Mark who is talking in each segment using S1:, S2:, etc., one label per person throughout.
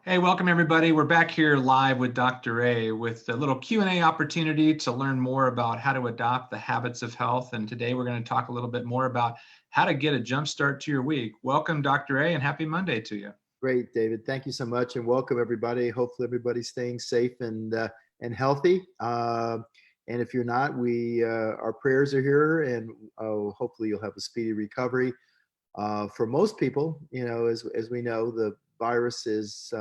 S1: Hey, welcome everybody. We're back here live with Dr. A with a little Q&A opportunity to learn more about how to adopt the habits of health. And today we're going to talk a little bit more about how to get a jump start to your week. Welcome, Dr. A, and happy Monday to you.
S2: Great, David. Thank you so much, and welcome everybody. Hopefully, everybody's staying safe and healthy. And if you're not, our prayers are here, and hopefully, you'll have a speedy recovery. For most people, as we know, the virus is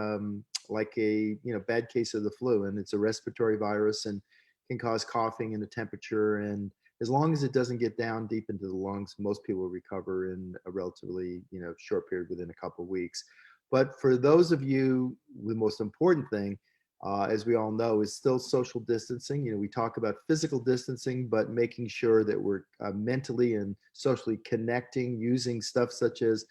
S2: like a bad case of the flu, and it's a respiratory virus and can cause coughing and a temperature. And as long as it doesn't get down deep into the lungs, most people recover in a relatively short period, within a couple of weeks. But for those of you, the most important thing, as we all know, is still social distancing. We talk about physical distancing, but making sure that we're mentally and socially connecting using stuff such as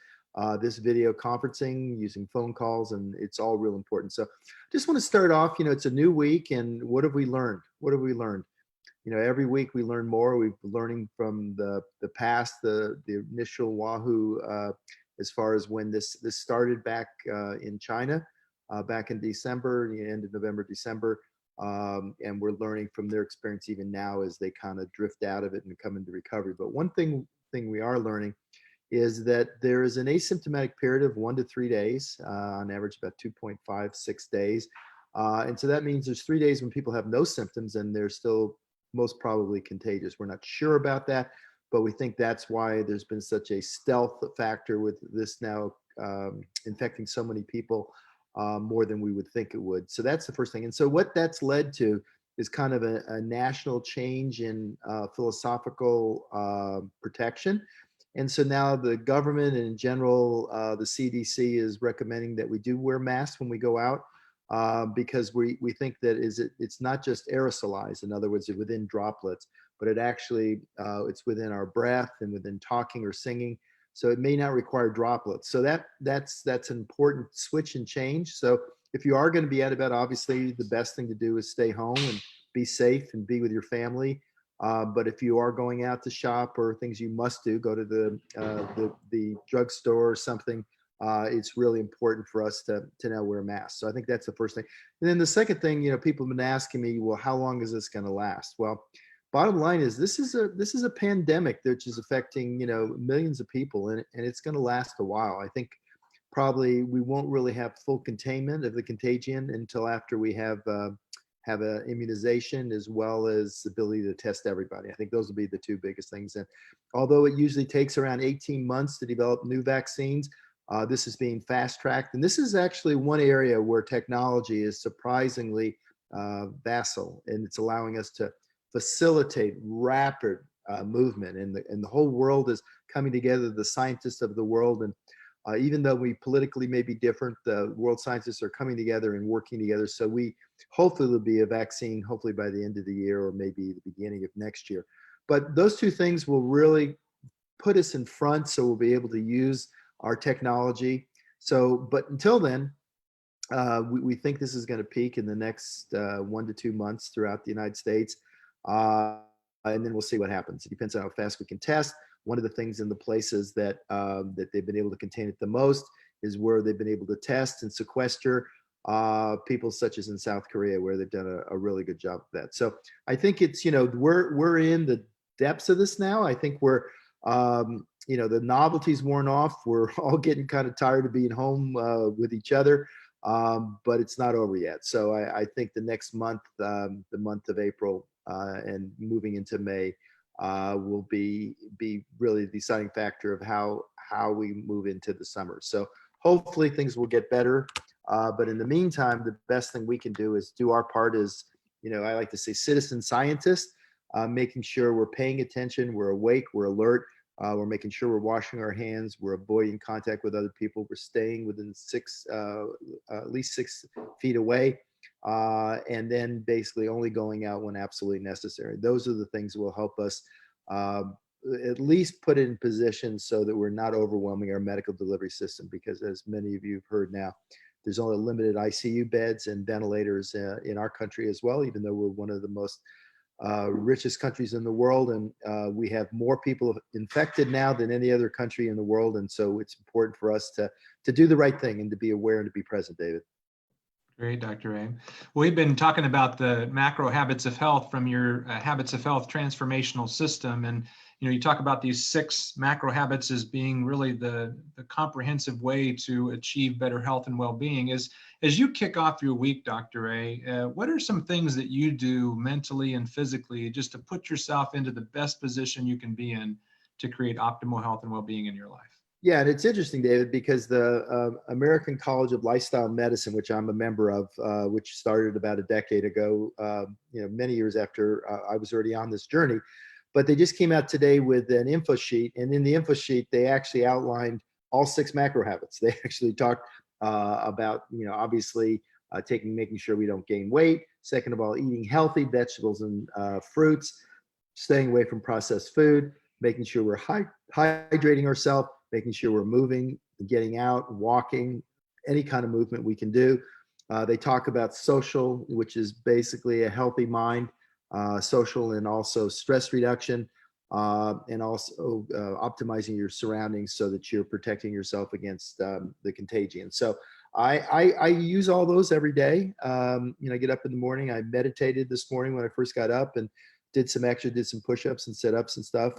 S2: this video conferencing, using phone calls, and it's all real important. So just want to start off, it's a new week, and what have we learned? What have we learned? Every week we learn more. We've been learning from the past, the initial Wahoo, as far as when this started back in China, back in December, the end of November, December. And we're learning from their experience even now as they kind of drift out of it and come into recovery. But one thing we are learning is that there is an asymptomatic period of 1 to 3 days, on average about 2.56 days. And so that means there's 3 days when people have no symptoms and they're still most probably contagious. We're not sure about that, but we think that's why there's been such a stealth factor with this now infecting so many people, more than we would think it would. So that's the first thing. And so what that's led to is kind of a national change in philosophical protection. And so now the government and in general, the CDC is recommending that we do wear masks when we go out, because we think that it's not just aerosolized. In other words, it's within droplets, but it actually it's within our breath and within talking or singing. So it may not require droplets. So that's an important switch and change. So if you are going to be out of bed, obviously the best thing to do is stay home and be safe and be with your family. But if you are going out to shop or things you must do, go to the drugstore or something. It's really important for us to now wear masks. So I think that's the first thing. And then the second thing, people have been asking me, well, how long is this going to last? Well, bottom line is this is a pandemic which is affecting millions of people, and it's going to last a while. I think probably we won't really have full containment of the contagion until after we have an immunization as well as the ability to test everybody. I think those will be the two biggest things. And although it usually takes around 18 months to develop new vaccines, this is being fast tracked. And this is actually one area where technology is surprisingly facile, and it's allowing us to facilitate rapid movement. And the whole world is coming together, the scientists of the world. And even though we politically may be different, the world scientists are coming together and working together. So hopefully there'll be a vaccine, hopefully by the end of the year or maybe the beginning of next year. But those two things will really put us in front, so we'll be able to use our technology. But until then, we think this is going to peak in the next 1 to 2 months throughout the United States. And then we'll see what happens. It depends on how fast we can test. One of the things in the places that they've been able to contain it the most is where they've been able to test and sequester people, such as in South Korea, where they've done a really good job of that. So I think it's, we're in the depths of this now. I think we're, the novelty's worn off. We're all getting kind of tired of being home with each other, but it's not over yet. So I think the next month, the month of April and moving into May, will be really the deciding factor of how we move into the summer. So hopefully things will get better. But in the meantime, the best thing we can do is do our part as, I like to say, citizen scientists, making sure we're paying attention, we're awake, we're alert, we're making sure we're washing our hands, we're avoiding contact with other people, we're staying within at least 6 feet away, and then basically only going out when absolutely necessary. Those are the things that will help us at least put it in position so that we're not overwhelming our medical delivery system, because as many of you have heard now, there's only limited ICU beds and ventilators in our country as well, even though we're one of the most richest countries in the world. And we have more people infected now than any other country in the world. And so it's important for us to do the right thing and to be aware and to be present, David.
S1: Great, Dr. A. We've been talking about the macro habits of health from your habits of health transformational system. And, you talk about these 6 macro habits as being really the comprehensive way to achieve better health and well-being. As you kick off your week, Dr. A, what are some things that you do mentally and physically just to put yourself into the best position you can be in to create optimal health and well-being in your life?
S2: Yeah, and it's interesting, David, because the American College of Lifestyle Medicine, which I'm a member of, which started about a decade ago, many years after I was already on this journey, but they just came out today with an info sheet, and in the info sheet, they actually outlined all 6 macro habits. They actually talked about, obviously making sure we don't gain weight. Second of all, eating healthy vegetables and fruits, staying away from processed food, making sure we're hydrating ourselves, making sure we're moving, getting out, walking, any kind of movement we can do. They talk about social, which is basically a healthy mind, social and also stress reduction, and also optimizing your surroundings so that you're protecting yourself against the contagion. So I use all those every day. I get up in the morning. I meditated this morning when I first got up and did some push-ups and sit-ups and stuff.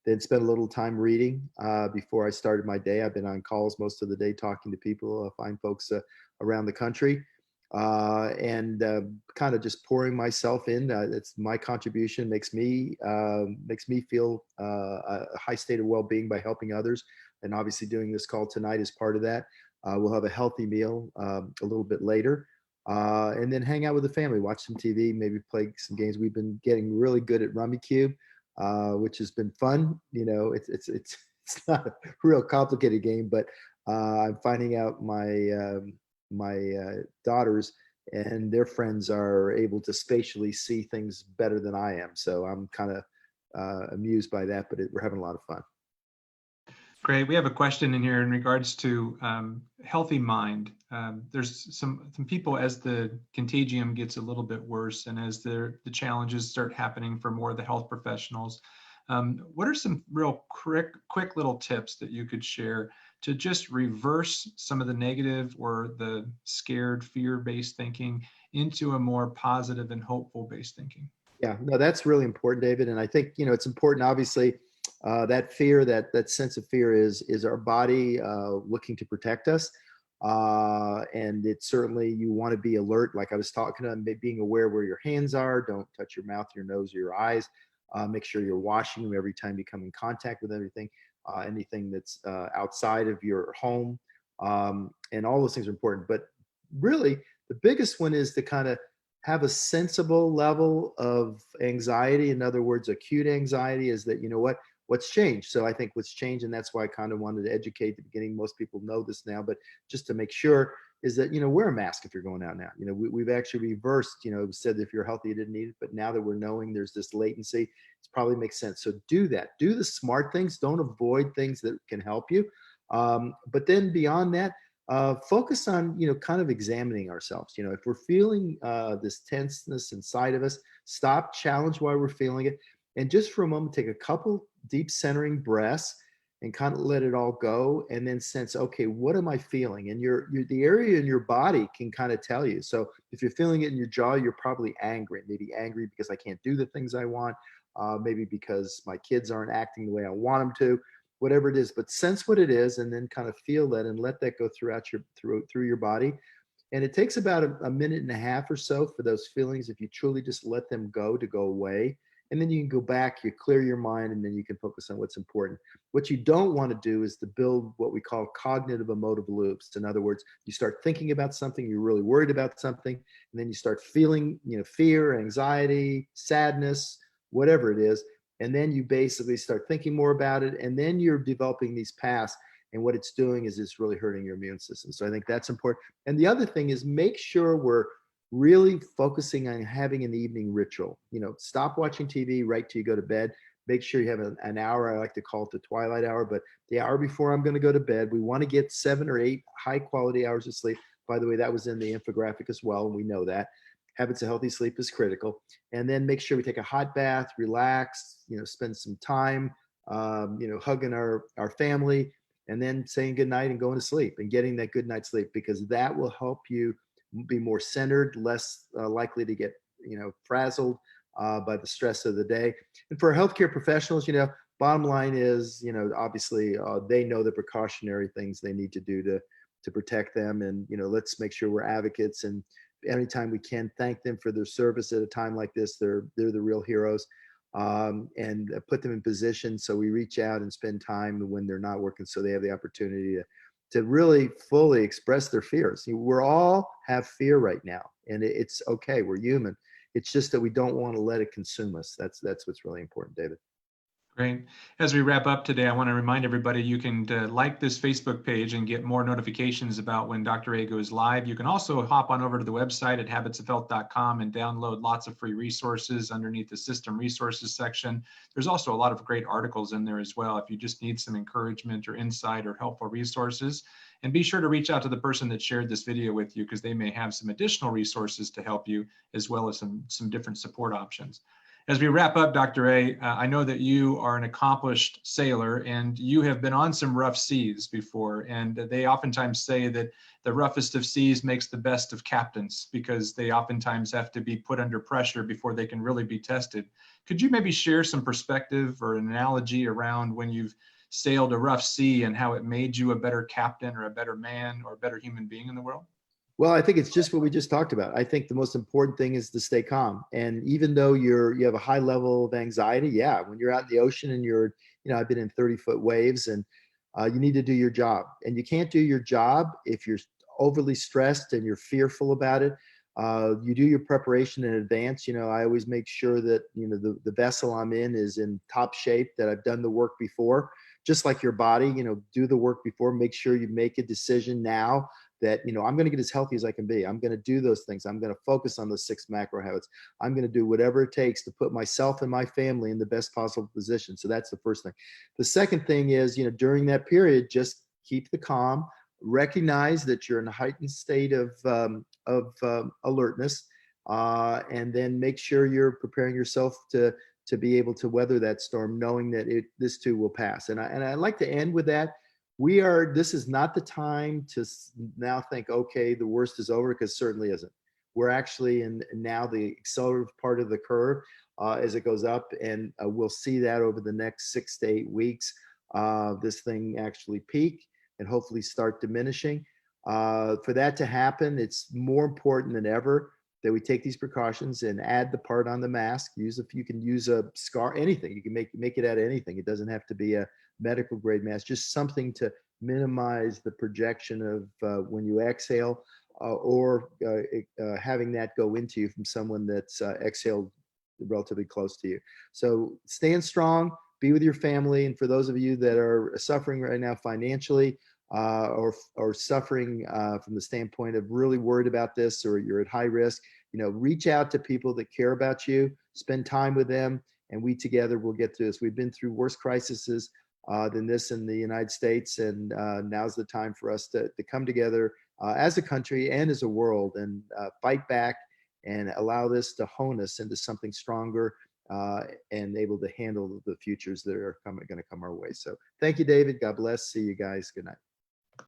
S2: Then spent a little time reading before I started my day. I've been on calls most of the day talking to people, fine folks around the country, and kind of just pouring myself in. It's my contribution makes me feel a high state of well-being by helping others, and obviously doing this call tonight is part of that. We'll have a healthy meal a little bit later. And then hang out with the family, watch some TV, maybe play some games. We've been getting really good at Rummy Cube, which has been fun. It's not a real complicated game, but I'm finding out my daughters and their friends are able to spatially see things better than I am. So I'm kind of amused by that, but we're having a lot of fun.
S1: Great. We have a question in here in regards to healthy mind. There's some people, as the contagium gets a little bit worse and as the challenges start happening for more of the health professionals, what are some real quick little tips that you could share to just reverse some of the negative or the scared, fear-based thinking into a more positive and hopeful-based thinking?
S2: Yeah, no, that's really important, David. And I think, it's important, obviously, that fear, that sense of fear is our body looking to protect us. And it's certainly, you want to be alert. Like I was talking about, being aware where your hands are. Don't touch your mouth, your nose, or your eyes. Make sure you're washing them every time you come in contact with anything that's outside of your home. And all those things are important. But really, the biggest one is to kind of have a sensible level of anxiety. In other words, acute anxiety is that, what's changed. So I think what's changed, and that's why I kind of wanted to educate at the beginning. Most people know this now, but just to make sure, is that, wear a mask if you're going out now. We've actually reversed, said that if you're healthy, you didn't need it. But now that we're knowing there's this latency, it probably makes sense. So do that. Do the smart things. Don't avoid things that can help you. But then beyond that, focus on, kind of examining ourselves. If we're feeling this tenseness inside of us, stop, challenge why we're feeling it. And just for a moment, take a couple deep centering breaths and kind of let it all go. And then sense, okay, what am I feeling? And the area in your body can kind of tell you. So if you're feeling it in your jaw, you're probably angry. Maybe angry because I can't do the things I want. Maybe because my kids aren't acting the way I want them to. Whatever it is, but sense what it is, and then kind of feel that and let that go through your body. And it takes about a minute and a half or so for those feelings, if you truly just let them go, to go away. And then you can go back, you clear your mind, and then you can focus on what's important. What you don't want to do is to build what we call cognitive emotive loops. In other words, you start thinking about something, you're really worried about something, and then you start feeling, fear, anxiety, sadness, whatever it is. And then you basically start thinking more about it. And then you're developing these paths. And what it's doing is it's really hurting your immune system. So I think that's important. And the other thing is, make sure we're really focusing on having an evening ritual. Stop watching TV right till you go to bed. Make sure you have an hour. I like to call it the twilight hour, but the hour before I'm going to go to bed, we want to get 7 or 8 high quality hours of sleep. By the way, that was in the infographic as well, and we know that. Habits of healthy sleep is critical. And then make sure we take a hot bath, relax, spend some time, hugging our family, and then saying good night and going to sleep and getting that good night's sleep, because that will help you be more centered, less likely to get, frazzled by the stress of the day. And for healthcare professionals, bottom line is, obviously they know the precautionary things they need to do to protect them. And, let's make sure we're advocates, and anytime we can, thank them for their service at a time like this. They're the real heroes. And put them in position so we reach out and spend time when they're not working, so they have the opportunity to really fully express their fears. We're all have fear right now, and it's okay. We're human. It's just that we don't want to let it consume us. That's what's really important, David.
S1: Great. As we wrap up today, I want to remind everybody you can like this Facebook page and get more notifications about when Dr. A goes live. You can also hop on over to the website at habitsofhealth.com and download lots of free resources underneath the system resources section. There's also a lot of great articles in there as well if you just need some encouragement or insight or helpful resources. And be sure to reach out to the person that shared this video with you, because they may have some additional resources to help you, as well as some different support options. As we wrap up, Dr. A, I know that you are an accomplished sailor and you have been on some rough seas before. And they oftentimes say that the roughest of seas makes the best of captains, because they oftentimes have to be put under pressure before they can really be tested. Could you maybe share some perspective or an analogy around when you've sailed a rough sea and how it made you a better captain or a better man or a better human being in the world?
S2: Well, I think it's just what we just talked about. I think the most important thing is to stay calm. And even though you have a high level of anxiety, yeah, when you're out in the ocean and I've been in 30-foot waves, and you need to do your job. And you can't do your job if you're overly stressed and you're fearful about it. You do your preparation in advance. I always make sure that, the vessel I'm in is in top shape, that I've done the work before. Just like your body, do the work before. Make sure you make a decision now that, I'm going to get as healthy as I can be. I'm going to do those things. I'm going to focus on those 6 macro habits. I'm going to do whatever it takes to put myself and my family in the best possible position. So that's the first thing. The second thing is, during that period, just keep the calm, recognize that you're in a heightened state of alertness, and then make sure you're preparing yourself to be able to weather that storm, knowing that this too will pass. And I like to end with that. This is not the time to now think, okay, the worst is over, because certainly isn't. We're actually in now the accelerative part of the curve as it goes up, and we'll see that over the next 6 to 8 weeks. This thing actually peak and hopefully start diminishing. For that to happen, it's more important than ever that we take these precautions and add the part on the mask. If you can use a scar, anything, you can make it out of anything. It doesn't have to be a medical grade mask, just something to minimize the projection of when you exhale, or having that go into you from someone that's exhaled relatively close to you. So stand strong, be with your family. And for those of you that are suffering right now financially, or suffering from the standpoint of really worried about this, or you're at high risk, reach out to people that care about you, spend time with them, and we together will get through this. We've been through worse crises than this in the United States, and now's the time for us to come together as a country and as a world, and fight back and allow this to hone us into something stronger, and able to handle the futures that are going to come our way. So thank you, David. God bless. See you guys. Good night.